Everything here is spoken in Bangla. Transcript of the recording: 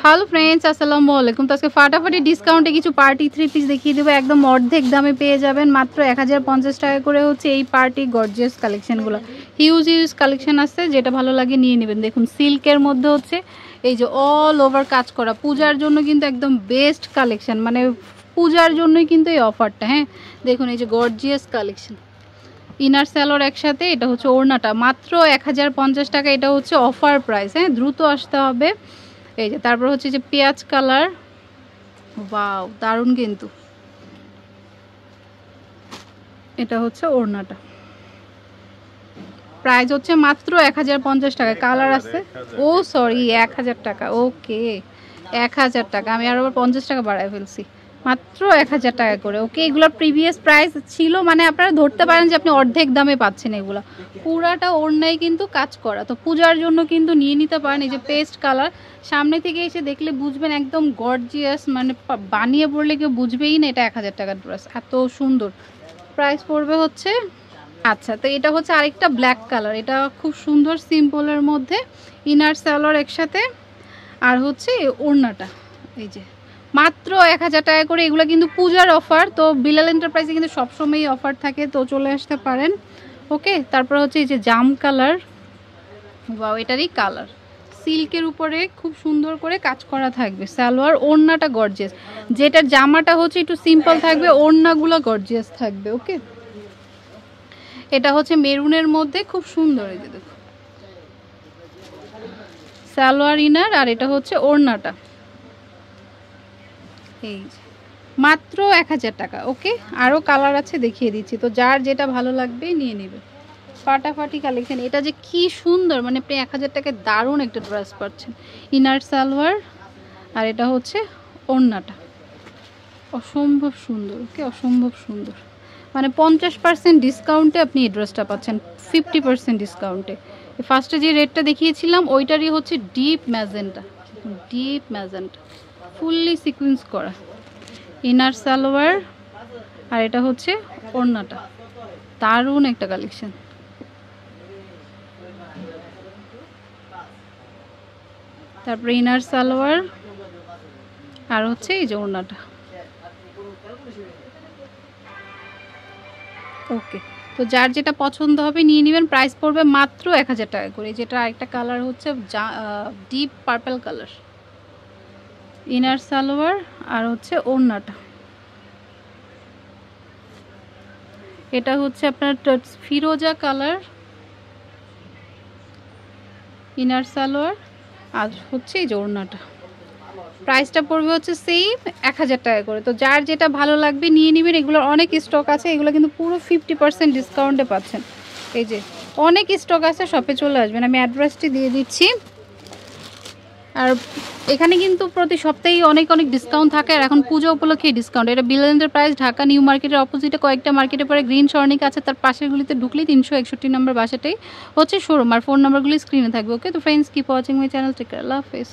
হ্যালো ফ্রেন্ডস, আসসালামু আলাইকুম। তো আজকে ফাটাফাটি ডিসকাউন্টে কিছু পার্টি 3 পিস দেখিয়ে দেবো। একদম অর্ধেক দামে পেয়ে যাবেন, মাত্র 1050 টাকা করে হচ্ছে এই পার্টি গর্জিয়াস কালেকশনগুলো। হিউজ কালেকশন আছে, যেটা ভালো লাগে নিয়ে নেবেন। দেখুন সিল্কের মধ্যে হচ্ছে এই যে অল ওভার কাজ করা, পূজার জন্য কিন্তু একদম বেস্ট কালেকশন, মানে পূজার জন্যই কিন্তু এই অফারটা। হ্যাঁ দেখুন এই যে গর্জিয়াস কালেকশন, ইনার স্যালোর একসাথে, এটা হচ্ছে ওড়নাটা মাত্র 1050 টাকা। এটা হচ্ছে অফার প্রাইস, হ্যাঁ দ্রুত আসতে হবে। এই যে তারপর হচ্ছে যে পেঁয়াজ কালার, ওয়াও দারুণ কিন্তু। এটা হচ্ছে ওড়নাটা, প্রাইস হচ্ছে মাত্র 1050 টাকা। কালার আছে, ও সরি 1000 টাকা, ওকে 1000 টাকা। আমি আবার 50 টাকা বাড়ায় ফেলছি, মাত্র 1000 টাকা করে। ওকে, এগুলোর প্রিভিয়াস প্রাইস ছিল, মানে আপনারা ধরতে পারেন যে আপনি অর্ধেক দামে পাচ্ছেন এগুলো। পুরাটা ওড়নায় কিন্তু কাজ করা, তো পূজার জন্য কিন্তু নিয়ে নিতে পারেন। এই যে পেস্ট কালার, সামনে থেকে এসে দেখলে বুঝবেন একদম গর্জিয়াস, মানে বানিয়ে পড়লে কেউ বুঝবেই না এটা 1000 টাকার ড্রেস, এত সুন্দর। প্রাইস পড়বে হচ্ছে, আচ্ছা তো এটা হচ্ছে আরেকটা ব্ল্যাক কালার, এটা খুব সুন্দর সিম্পলের মধ্যে, ইনার স্যালোর একসাথে, আর হচ্ছে ওড়নাটা এই যে মাত্র 1000 টাকা করে। এগুলো কিন্তু পূজার অফার, তো বিলাল এন্টারপ্রাইজে কিন্তু সবসময়ই অফার থাকে, তো চলে আসতে পারেন। ওকে, তারপর হচ্ছে এই যে জাম কালার, বাও এটারই কালার, সিল্কের উপরে খুব সুন্দর করে কাজ করা থাকবে। সালোয়ার ওড়নাটা গর্জিয়াস, যেটার জামাটা হচ্ছে একটু সিম্পল থাকবে, ওড়নাগুলো গর্জিয়াস থাকবে। ওকে, এটা হচ্ছে মেরুনের মধ্যে খুব সুন্দর, এই যে দেখো সালোয়ার ইনার, আর এটা হচ্ছে ওড়নাটা এই যে মাত্র 1000 টাকা। ওকে, আরও কালার আছে দেখিয়ে দিচ্ছি, তো যার যেটা ভালো লাগবে নিয়ে নেবে। ফাটাফাটি কালেকশন, এটা যে কি সুন্দর, মানে আপনি 1000 টাকায় দারুণ একটা ড্রেস পাচ্ছেন। ইনার সালোয়ার, আর এটা হচ্ছে ওড়নাটা, অসম্ভব সুন্দর। ওকে, অসম্ভব সুন্দর, মানে 50% ডিসকাউন্টে আপনি এই ড্রেসটা পাচ্ছেন, 50% ডিসকাউন্টে। ফার্স্টে যে রেটটা দেখিয়েছিলাম ওইটারই হচ্ছে deep magenta, deep magenta fully sequence করা, ইনার সালোয়ার, আর এটা হচ্ছে ওড়নাটা, দারুণ একটা কালেকশন। তারপরে ইনার সালোয়ার, আর হচ্ছে এই যে ওড়নাটা। ওকে, তো যার যেটা পছন্দ হবে নিয়ে নেবেন। প্রাইস পড়বে মাত্র 1000 টাকা করে। যেটা আরেকটা কালার হচ্ছে deep purple colour, inner salwar, আর হচ্ছে ওড়নাটা। এটা হচ্ছে আপনার ফিরোজা কালার, ইনার সালোয়ার, আর হচ্ছে এই যে ওড়নাটা। প্রাইসটা পড়বে হচ্ছে সেম 1000 টাকা করে। তো যার যেটা ভালো লাগবে নিয়ে নেবেন। এগুলোর অনেক স্টক আছে, এগুলো কিন্তু পুরো 50% ডিসকাউন্টে পাচ্ছেন। এই যে অনেক স্টক আছে, শপে চলে আসবেন। আমি অ্যাড্রেসটি দিয়ে দিচ্ছি। আর এখানে কিন্তু প্রতি সপ্তাহে অনেক ডিসকাউন্ট থাকে, আর এখন পুজো উপলক্ষে ডিসকাউন্ট। এটা বিলাল এন্টারপ্রাইজ, ঢাকা নিউ মার্কেটের অপোজিটে কয়েকটা মার্কেটে পরে গ্রিন সর্ণিকা আছে, তার পাশের গুলিতে ঢুকলেই 361 নম্বর বাসাটাই হচ্ছে শোরুম, আর ফোন নাম্বারগুলি স্ক্রিনে থাকবে। ওকে, তো friends keep watching my channel, take care, Allah হাফেজ।